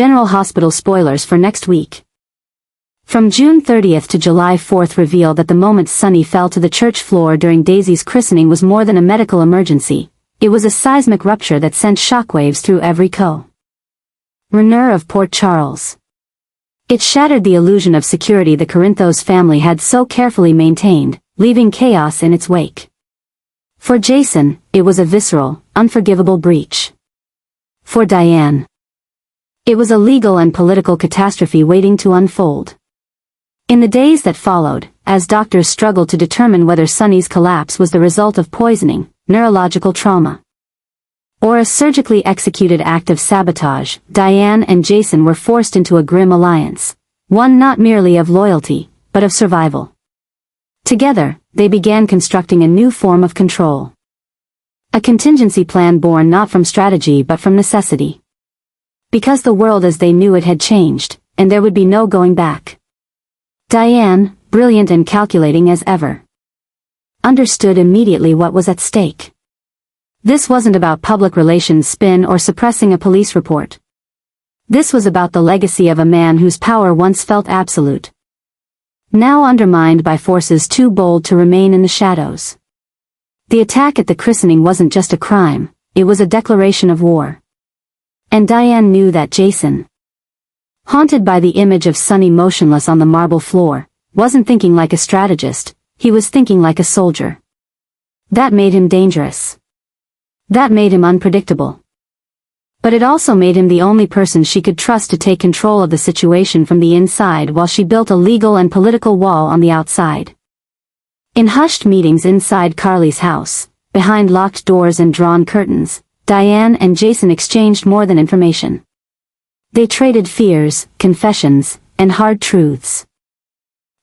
General Hospital spoilers for next week. From June 30th to July 4th revealed that the moment Sunny fell to the church floor during Daisy's christening was more than a medical emergency. It was a seismic rupture that sent shockwaves through every corner of Port Charles. It shattered the illusion of security the Corinthos family had so carefully maintained, leaving chaos in its wake. For Jason, it was a visceral, unforgivable breach. For Diane, it was a legal and political catastrophe waiting to unfold. In the days that followed, as doctors struggled to determine whether Sunny's collapse was the result of poisoning, neurological trauma, or a surgically executed act of sabotage, Diane and Jason were forced into a grim alliance, one not merely of loyalty, but of survival. Together, they began constructing a new form of control. A contingency plan born not from strategy but from necessity. Because the world as they knew it had changed, and there would be no going back. Diane, brilliant and calculating as ever, understood immediately what was at stake. This wasn't about public relations spin or suppressing a police report. This was about the legacy of a man whose power once felt absolute, now undermined by forces too bold to remain in the shadows. The attack at the christening wasn't just a crime, it was a declaration of war. And Diane knew that Jason, haunted by the image of Sunny motionless on the marble floor, wasn't thinking like a strategist, he was thinking like a soldier. That made him dangerous. That made him unpredictable. But it also made him the only person she could trust to take control of the situation from the inside while she built a legal and political wall on the outside. In hushed meetings inside Carly's house, behind locked doors and drawn curtains, Diane and Jason exchanged more than information. They traded fears, confessions, and hard truths.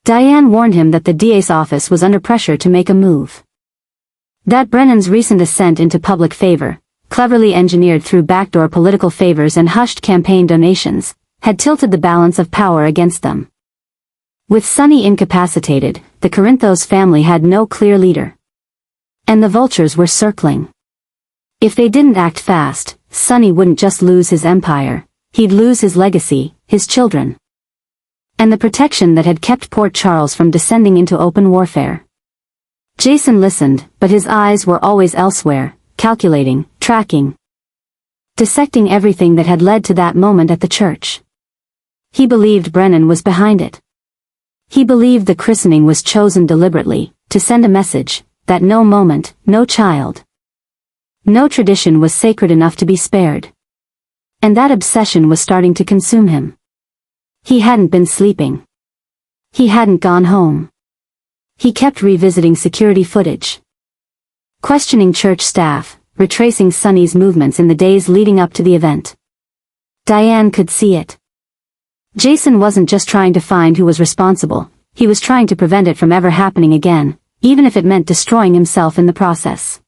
Diane warned him that the DA's office was under pressure to make a move. That Brennan's recent ascent into public favor, cleverly engineered through backdoor political favors and hushed campaign donations, had tilted the balance of power against them. With Sunny incapacitated, the Corinthos family had no clear leader. And the vultures were circling. If they didn't act fast, Sunny wouldn't just lose his empire, he'd lose his legacy, his children, and the protection that had kept Port Charles from descending into open warfare. Jason listened, but his eyes were always elsewhere, calculating, tracking, dissecting everything that had led to that moment at the church. He believed Brennan was behind it. He believed the christening was chosen deliberately, to send a message, that no moment, no child, no tradition was sacred enough to be spared. And that obsession was starting to consume him. He hadn't been sleeping. He hadn't gone home. He kept revisiting security footage, questioning church staff, retracing Sunny's movements in the days leading up to the event. Diane could see it. Jason wasn't just trying to find who was responsible, he was trying to prevent it from ever happening again, even if it meant destroying himself in the process.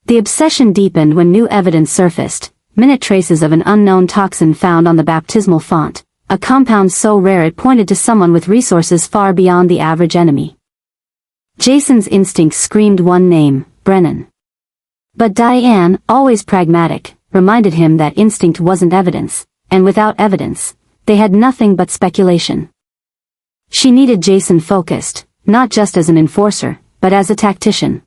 The obsession deepened when new evidence surfaced, minute traces of an unknown toxin found on the baptismal font, a compound so rare it pointed to someone with resources far beyond the average enemy. Jason's instincts screamed one name, Brennan. But Diane, always pragmatic, reminded him that instinct wasn't evidence, and without evidence, they had nothing but speculation. She needed Jason focused, not just as an enforcer, but as a tactician.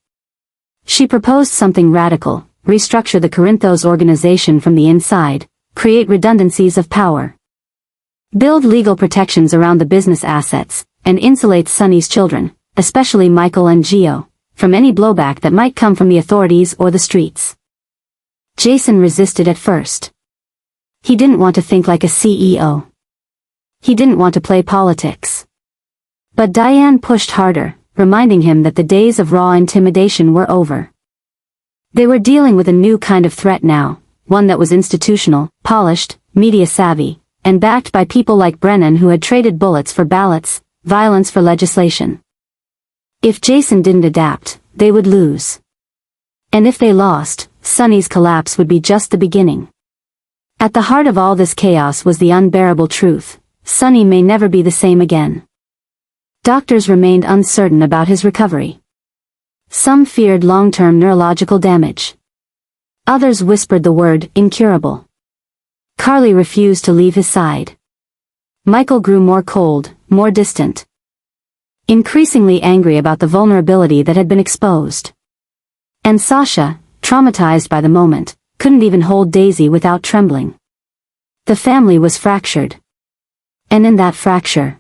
She proposed something radical, restructure the Corinthos organization from the inside, create redundancies of power, build legal protections around the business assets, and insulate Sunny's children, especially Michael and Gio, from any blowback that might come from the authorities or the streets. Jason resisted at first. He didn't want to think like a CEO. He didn't want to play politics. But Diane pushed harder, reminding him that the days of raw intimidation were over. They were dealing with a new kind of threat now, one that was institutional, polished, media-savvy, and backed by people like Brennan who had traded bullets for ballots, violence for legislation. If Jason didn't adapt, they would lose. And if they lost, Sunny's collapse would be just the beginning. At the heart of all this chaos was the unbearable truth: Sunny may never be the same again. Doctors remained uncertain about his recovery. Some feared long-term neurological damage. Others whispered the word incurable. Carly refused to leave his side. Michael grew more cold, more distant. Increasingly angry about the vulnerability that had been exposed. And Sasha, traumatized by the moment, couldn't even hold Daisy without trembling. The family was fractured. And in that fracture,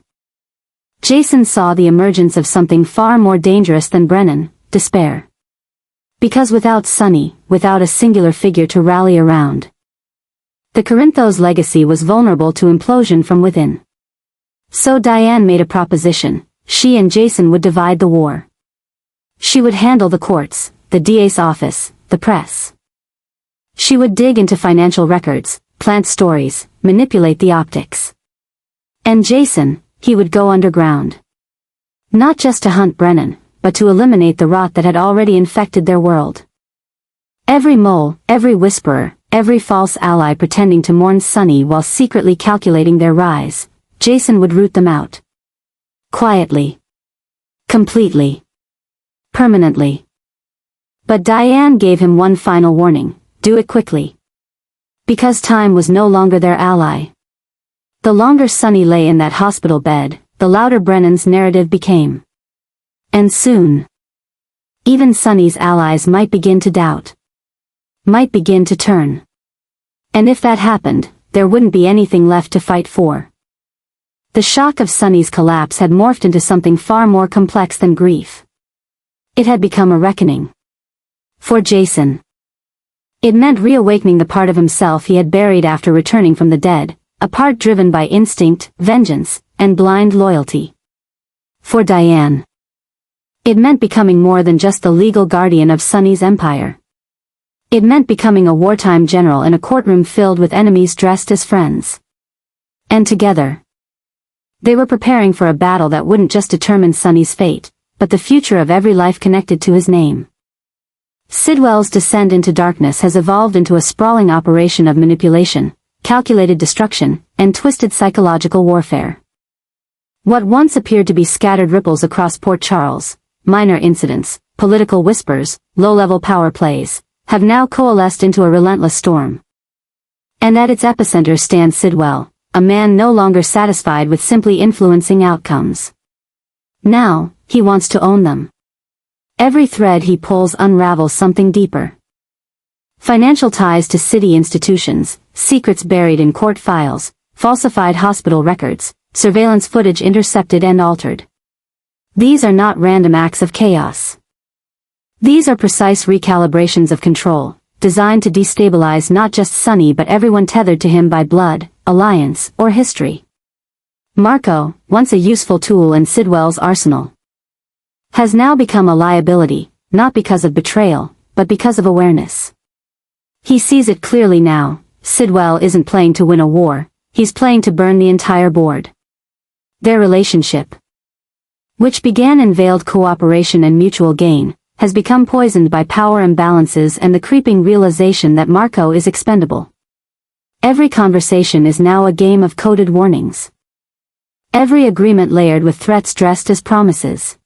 Jason saw the emergence of something far more dangerous than Brennan, despair. Because without Sonny, without a singular figure to rally around, the Corinthos legacy was vulnerable to implosion from within. So Diane made a proposition. She and Jason would divide the war. She would handle the courts, the DA's office, the press. She would dig into financial records, plant stories, manipulate the optics. And Jason, he would go underground. Not just to hunt Brennan, but to eliminate the rot that had already infected their world. Every mole, every whisperer, every false ally pretending to mourn Sonny while secretly calculating their rise, Jason would root them out. Quietly. Completely. Permanently. But Diane gave him one final warning, do it quickly. Because time was no longer their ally. The longer Sonny lay in that hospital bed, the louder Brennan's narrative became. And soon, even Sonny's allies might begin to doubt. Might begin to turn. And if that happened, there wouldn't be anything left to fight for. The shock of Sonny's collapse had morphed into something far more complex than grief. It had become a reckoning. For Jason. It meant reawakening the part of himself he had buried after returning from the dead, a part driven by instinct, vengeance, and blind loyalty. For Diane. It meant becoming more than just the legal guardian of Sonny's empire. It meant becoming a wartime general in a courtroom filled with enemies dressed as friends. And together, they were preparing for a battle that wouldn't just determine Sonny's fate, but the future of every life connected to his name. Sidwell's descent into darkness has evolved into a sprawling operation of manipulation, calculated destruction, and twisted psychological warfare. What once appeared to be scattered ripples across Port Charles, minor incidents, political whispers, low-level power plays, have now coalesced into a relentless storm. And at its epicenter stands Sidwell, a man no longer satisfied with simply influencing outcomes. Now, he wants to own them. Every thread he pulls unravels something deeper. Financial ties to city institutions, secrets buried in court files, falsified hospital records, surveillance footage intercepted and altered. These are not random acts of chaos. These are precise recalibrations of control, designed to destabilize not just Sonny but everyone tethered to him by blood, alliance, or history. Marco, once a useful tool in Sidwell's arsenal, has now become a liability, not because of betrayal, but because of awareness. He sees it clearly now. Sidwell isn't playing to win a war, he's playing to burn the entire board. Their relationship, which began in veiled cooperation and mutual gain, has become poisoned by power imbalances and the creeping realization that Marco is expendable. Every conversation is now a game of coded warnings. Every agreement layered with threats dressed as promises.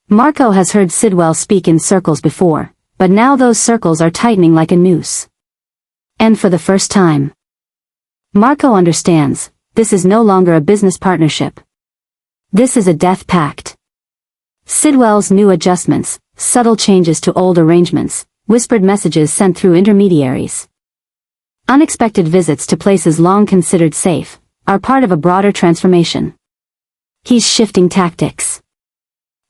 Marco has heard Sidwell speak in circles before, but now those circles are tightening like a noose. And for the first time, Marco understands, this is no longer a business partnership. This is a death pact. Sidwell's new adjustments, subtle changes to old arrangements, whispered messages sent through intermediaries, unexpected visits to places long considered safe, are part of a broader transformation. He's shifting tactics.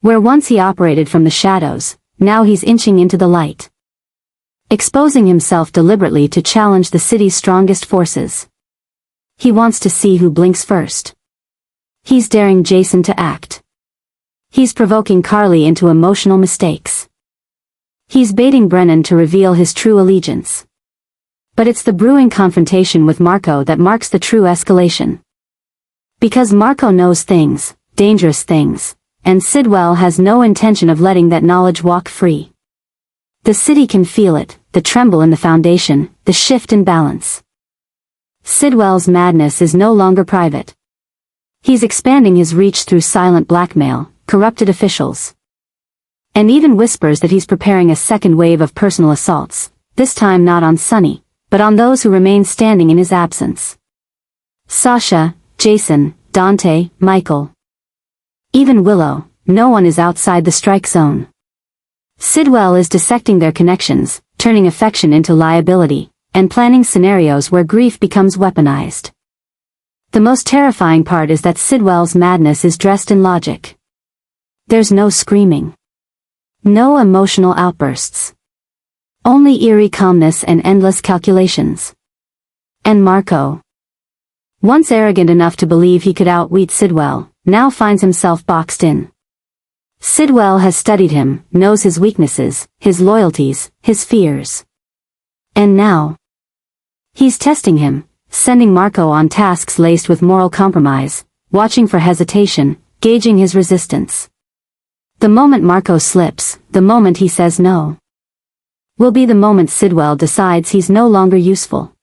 Where once he operated from the shadows, now he's inching into the light. Exposing himself deliberately to challenge the city's strongest forces. He wants to see who blinks first. He's daring Jason to act. He's provoking Carly into emotional mistakes. He's baiting Brennan to reveal his true allegiance. But it's the brewing confrontation with Marco that marks the true escalation. Because Marco knows things, dangerous things, and Sidwell has no intention of letting that knowledge walk free. The city can feel it, the tremble in the foundation, the shift in balance. Sidwell's madness is no longer private. He's expanding his reach through silent blackmail, corrupted officials, and even whispers that he's preparing a second wave of personal assaults, this time not on Sonny, but on those who remain standing in his absence. Sasha, Jason, Dante, Michael. Even Willow, no one is outside the strike zone. Sidwell is dissecting their connections, turning affection into liability, and planning scenarios where grief becomes weaponized. The most terrifying part is that Sidwell's madness is dressed in logic. There's no screaming. No emotional outbursts. Only eerie calmness and endless calculations. And Marco, once arrogant enough to believe he could outwit Sidwell, now finds himself boxed in. Sidwell has studied him, knows his weaknesses, his loyalties, his fears. And now, he's testing him, sending Marco on tasks laced with moral compromise, watching for hesitation, gauging his resistance. The moment Marco slips, the moment he says no, will be the moment Sidwell decides he's no longer useful.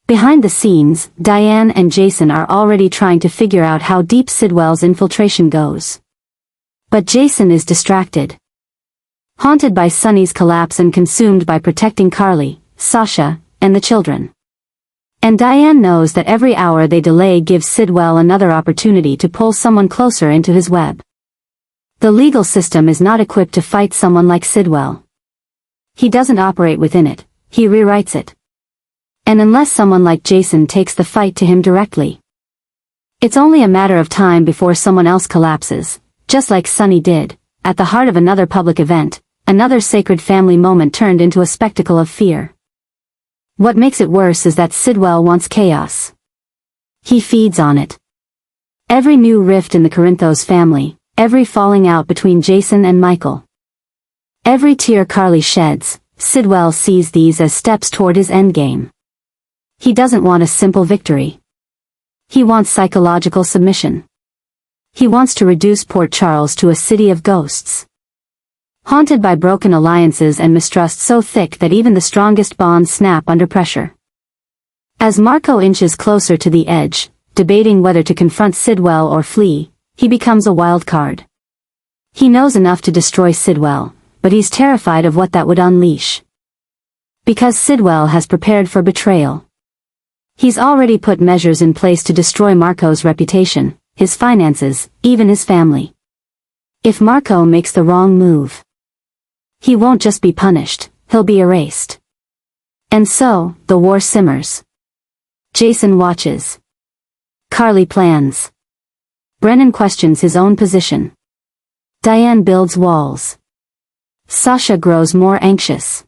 Behind the scenes, Diane and Jason are already trying to figure out how deep Sidwell's infiltration goes. But Jason is distracted. Haunted by Sunny's collapse and consumed by protecting Carly, Sasha, and the children. And Diane knows that every hour they delay gives Sidwell another opportunity to pull someone closer into his web. The legal system is not equipped to fight someone like Sidwell. He doesn't operate within it, he rewrites it. And unless someone like Jason takes the fight to him directly, it's only a matter of time before someone else collapses, just like Sunny did, at the heart of another public event, another sacred family moment turned into a spectacle of fear. What makes it worse is that Sidwell wants chaos. He feeds on it. Every new rift in the Corinthos family, every falling out between Jason and Michael, every tear Carly sheds, Sidwell sees these as steps toward his endgame. He doesn't want a simple victory. He wants psychological submission. He wants to reduce Port Charles to a city of ghosts. Haunted by broken alliances and mistrust so thick that even the strongest bonds snap under pressure. As Marco inches closer to the edge, debating whether to confront Sidwell or flee, he becomes a wild card. He knows enough to destroy Sidwell, but he's terrified of what that would unleash. Because Sidwell has prepared for betrayal. He's already put measures in place to destroy Marco's reputation, his finances, even his family. If Marco makes the wrong move, he won't just be punished, he'll be erased. And so, the war simmers. Jason watches. Carly plans. Brennan questions his own position. Diane builds walls. Sasha grows more anxious.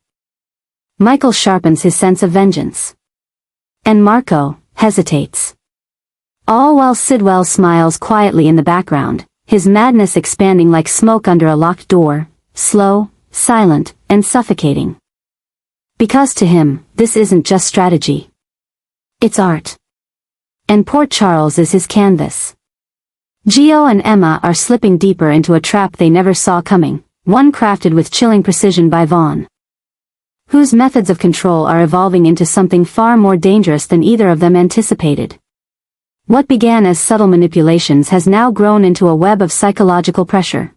Michael sharpens his sense of vengeance. And Marco hesitates. All while Sidwell smiles quietly in the background, his madness expanding like smoke under a locked door, slow, silent, and suffocating. Because to him, this isn't just strategy. It's art. And Port Charles is his canvas. Gio and Emma are slipping deeper into a trap they never saw coming, one crafted with chilling precision by Vaughn, whose methods of control are evolving into something far more dangerous than either of them anticipated. What began as subtle manipulations has now grown into a web of psychological pressure,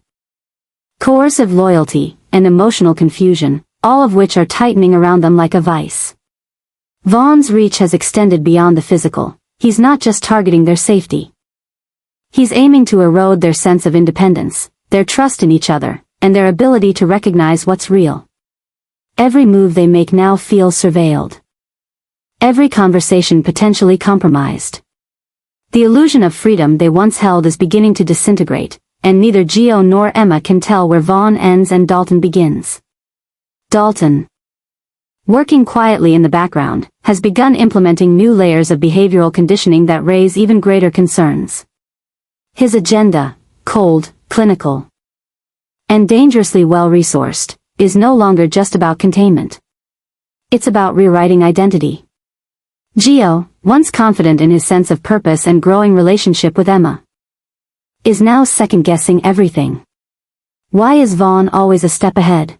coercive loyalty, and emotional confusion, all of which are tightening around them like a vice. Vaughn's reach has extended beyond the physical. He's not just targeting their safety. He's aiming to erode their sense of independence, their trust in each other, and their ability to recognize what's real. Every move they make now feels surveilled. Every conversation potentially compromised. The illusion of freedom they once held is beginning to disintegrate, and neither Gio nor Emma can tell where Vaughn ends and Dalton begins. Dalton, working quietly in the background, has begun implementing new layers of behavioral conditioning that raise even greater concerns. His agenda, cold, clinical, and dangerously well-resourced, is no longer just about containment. It's about rewriting identity. Gio, once confident in his sense of purpose and growing relationship with Emma, is now second-guessing everything. Why is Vaughn always a step ahead?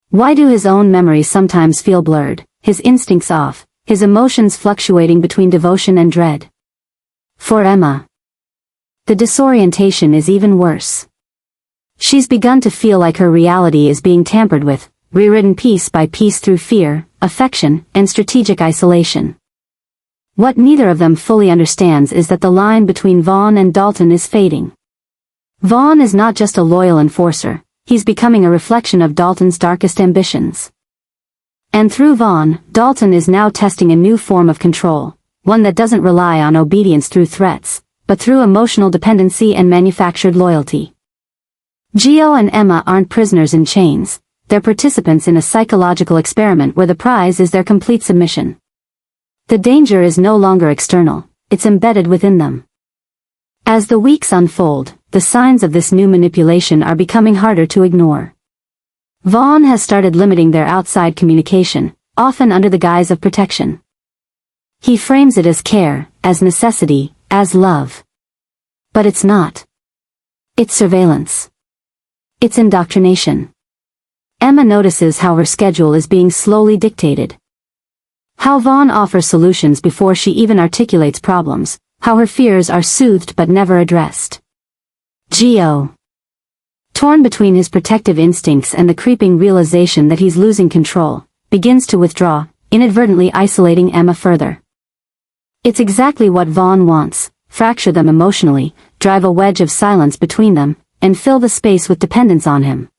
Why do his own memories sometimes feel blurred, his instincts off, his emotions fluctuating between devotion and dread? For Emma, the disorientation is even worse. She's begun to feel like her reality is being tampered with, rewritten piece by piece through fear, affection, and strategic isolation. What neither of them fully understands is that the line between Vaughn and Dalton is fading. Vaughn is not just a loyal enforcer, he's becoming a reflection of Dalton's darkest ambitions. And through Vaughn, Dalton is now testing a new form of control, one that doesn't rely on obedience through threats, but through emotional dependency and manufactured loyalty. Gio and Emma aren't prisoners in chains, they're participants in a psychological experiment where the prize is their complete submission. The danger is no longer external, it's embedded within them. As the weeks unfold, the signs of this new manipulation are becoming harder to ignore. Vaughn has started limiting their outside communication, often under the guise of protection. He frames it as care, as necessity, as love. But it's not. It's surveillance. It's indoctrination. Emma notices how her schedule is being slowly dictated. How Vaughn offers solutions before she even articulates problems, how her fears are soothed but never addressed. Gio, torn between his protective instincts and the creeping realization that he's losing control, begins to withdraw, inadvertently isolating Emma further. It's exactly what Vaughn wants: fracture them emotionally, drive a wedge of silence between them, and fill the space with dependence on him.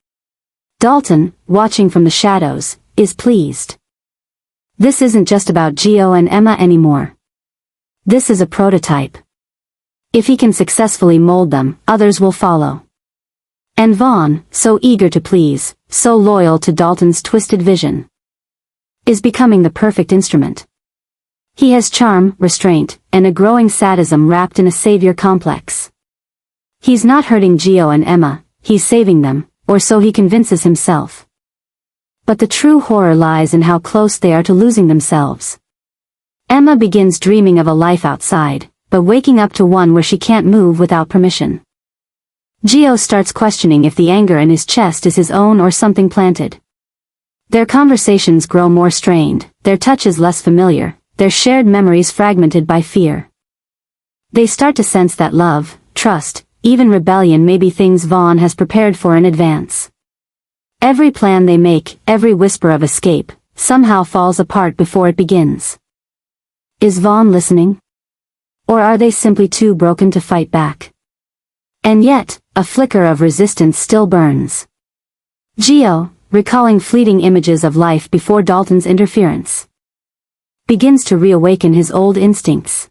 Dalton, watching from the shadows, is pleased. This isn't just about Gio and Emma anymore. This is a prototype. If he can successfully mold them, others will follow. And Vaughn, so eager to please, so loyal to Dalton's twisted vision, is becoming the perfect instrument. He has charm, restraint, and a growing sadism wrapped in a savior complex. He's not hurting Gio and Emma, he's saving them, or so he convinces himself. But the true horror lies in how close they are to losing themselves. Emma begins dreaming of a life outside, but waking up to one where she can't move without permission. Gio starts questioning if the anger in his chest is his own or something planted. Their conversations grow more strained, their touches less familiar, their shared memories fragmented by fear. They start to sense that love, trust, even rebellion may be things Vaughn has prepared for in advance. Every plan they make, every whisper of escape, somehow falls apart before it begins. Is Vaughn listening? Or are they simply too broken to fight back? And yet, a flicker of resistance still burns. Gio, recalling fleeting images of life before Dalton's interference, begins to reawaken his old instincts.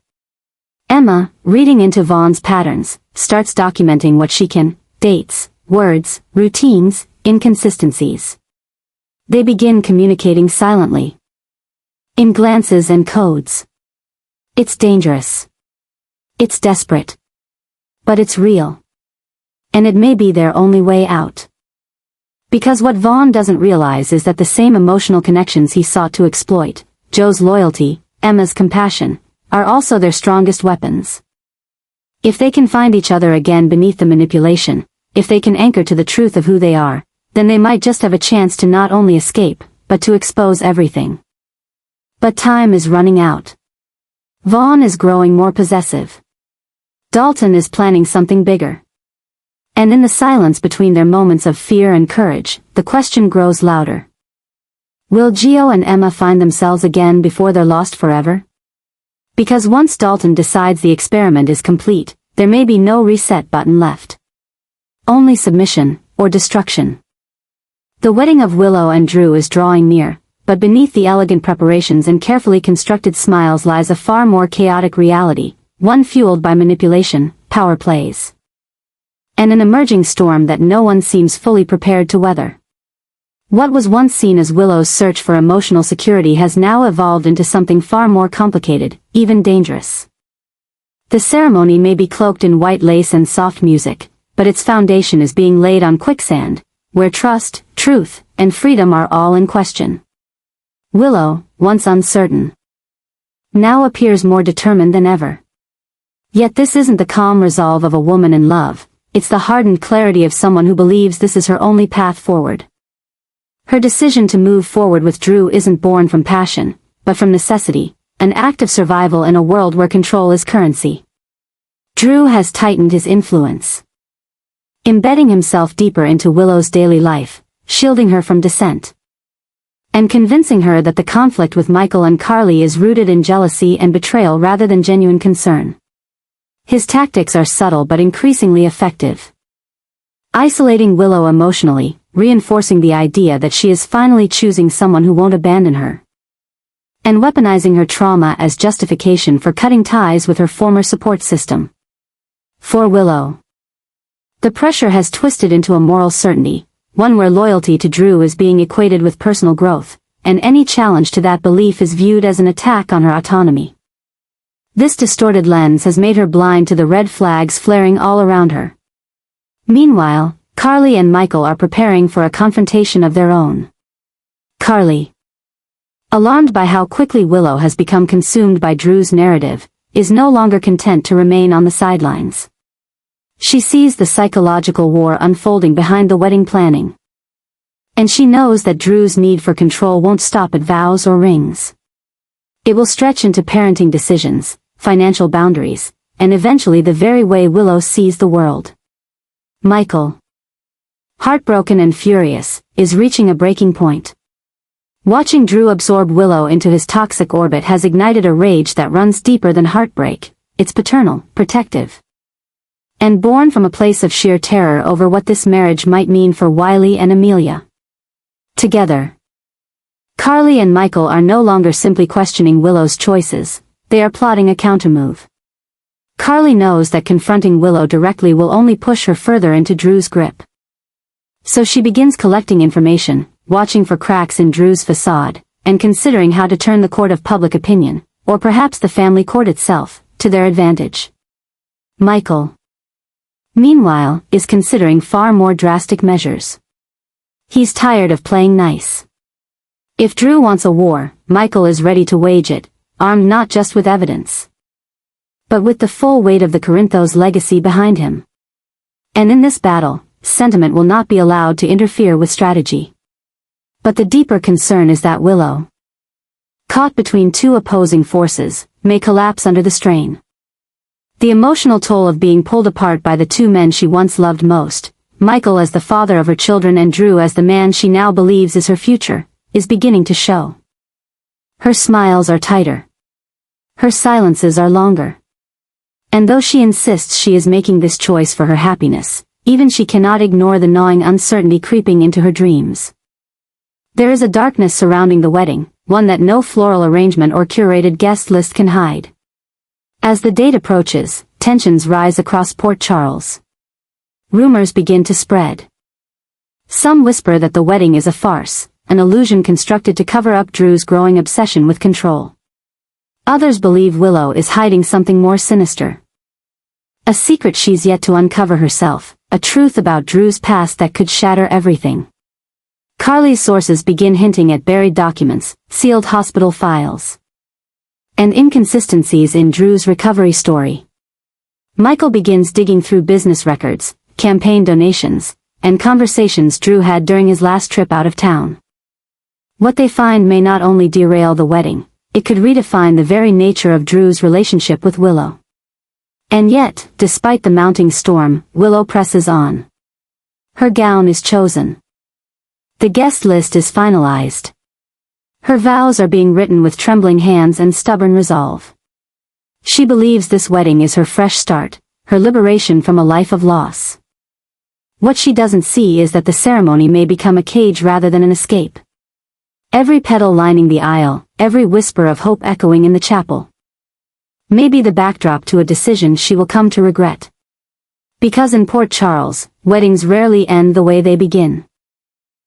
Emma, reading into Vaughn's patterns, starts documenting what she can: dates, words, routines, inconsistencies. They begin communicating silently, in glances and codes. It's dangerous. It's desperate. But it's real. And it may be their only way out. Because what Vaughn doesn't realize is that the same emotional connections he sought to exploit, Joe's loyalty, Emma's compassion, are also their strongest weapons. If they can find each other again beneath the manipulation, if they can anchor to the truth of who they are, then they might just have a chance to not only escape, but to expose everything. But time is running out. Vaughn is growing more possessive. Dalton is planning something bigger. And in the silence between their moments of fear and courage, the question grows louder. Will Gio and Emma find themselves again before they're lost forever? Because once Dalton decides the experiment is complete, there may be no reset button left. Only submission, or destruction. The wedding of Willow and Drew is drawing near, but beneath the elegant preparations and carefully constructed smiles lies a far more chaotic reality, one fueled by manipulation, power plays, and an emerging storm that no one seems fully prepared to weather. What was once seen as Willow's search for emotional security has now evolved into something far more complicated, even dangerous. The ceremony may be cloaked in white lace and soft music, but its foundation is being laid on quicksand, where trust, truth, and freedom are all in question. Willow, once uncertain, now appears more determined than ever. Yet this isn't the calm resolve of a woman in love, it's the hardened clarity of someone who believes this is her only path forward. Her decision to move forward with Drew isn't born from passion, but from necessity, an act of survival in a world where control is currency. Drew has tightened his influence, embedding himself deeper into Willow's daily life, shielding her from dissent. and convincing her that the conflict with Michael and Carly is rooted in jealousy and betrayal rather than genuine concern. His tactics are subtle but increasingly effective. Isolating Willow emotionally, reinforcing the idea that she is finally choosing someone who won't abandon her. And weaponizing her trauma as justification for cutting ties with her former support system. For Willow, the pressure has twisted into a moral certainty, one where loyalty to Drew is being equated with personal growth, and any challenge to that belief is viewed as an attack on her autonomy. This distorted lens has made her blind to the red flags flaring all around her. Meanwhile, Carly and Michael are preparing for a confrontation of their own. Carly, alarmed by how quickly Willow has become consumed by Drew's narrative, is no longer content to remain on the sidelines. She sees the psychological war unfolding behind the wedding planning. And she knows that Drew's need for control won't stop at vows or rings. It will stretch into parenting decisions, financial boundaries, and eventually the very way Willow sees the world. Michael, heartbroken and furious, is reaching a breaking point. Watching Drew absorb Willow into his toxic orbit has ignited a rage that runs deeper than heartbreak. It's paternal, protective, and born from a place of sheer terror over what this marriage might mean for Wiley and Amelia. Together, Carly and Michael are no longer simply questioning Willow's choices, they are plotting a countermove. Carly knows that confronting Willow directly will only push her further into Drew's grip. So she begins collecting information, watching for cracks in Drew's facade, and considering how to turn the court of public opinion, or perhaps the family court itself, to their advantage. Michael, meanwhile, is considering far more drastic measures. He's tired of playing nice. If Drew wants a war, Michael is ready to wage it, armed not just with evidence, but with the full weight of the Corinthos legacy behind him. And in this battle, sentiment will not be allowed to interfere with strategy. But the deeper concern is that Willow, caught between two opposing forces, may collapse under the strain. The emotional toll of being pulled apart by the two men she once loved most, Michael as the father of her children and Drew as the man she now believes is her future, is beginning to show. Her smiles are tighter. Her silences are longer. And though she insists she is making this choice for her happiness, even she cannot ignore the gnawing uncertainty creeping into her dreams. There is a darkness surrounding the wedding, one that no floral arrangement or curated guest list can hide. As the date approaches, tensions rise across Port Charles. Rumors begin to spread. Some whisper that the wedding is a farce, an illusion constructed to cover up Drew's growing obsession with control. Others believe Willow is hiding something more sinister. A secret she's yet to uncover herself, a truth about Drew's past that could shatter everything. Carly's sources begin hinting at buried documents, sealed hospital files, and inconsistencies in Drew's recovery story. Michael begins digging through business records, campaign donations, and conversations Drew had during his last trip out of town. What they find may not only derail the wedding, it could redefine the very nature of Drew's relationship with Willow. And yet, despite the mounting storm, Willow presses on. Her gown is chosen. The guest list is finalized. Her vows are being written with trembling hands and stubborn resolve. She believes this wedding is her fresh start, her liberation from a life of loss. What she doesn't see is that the ceremony may become a cage rather than an escape. Every petal lining the aisle, every whisper of hope echoing in the chapel, may be the backdrop to a decision she will come to regret. Because in Port Charles, weddings rarely end the way they begin.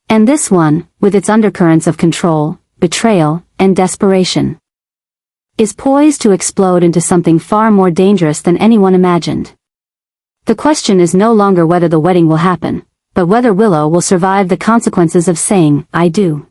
And this one, with its undercurrents of control, betrayal, and desperation, is poised to explode into something far more dangerous than anyone imagined. The question is no longer whether the wedding will happen, but whether Willow will survive the consequences of saying, "I do."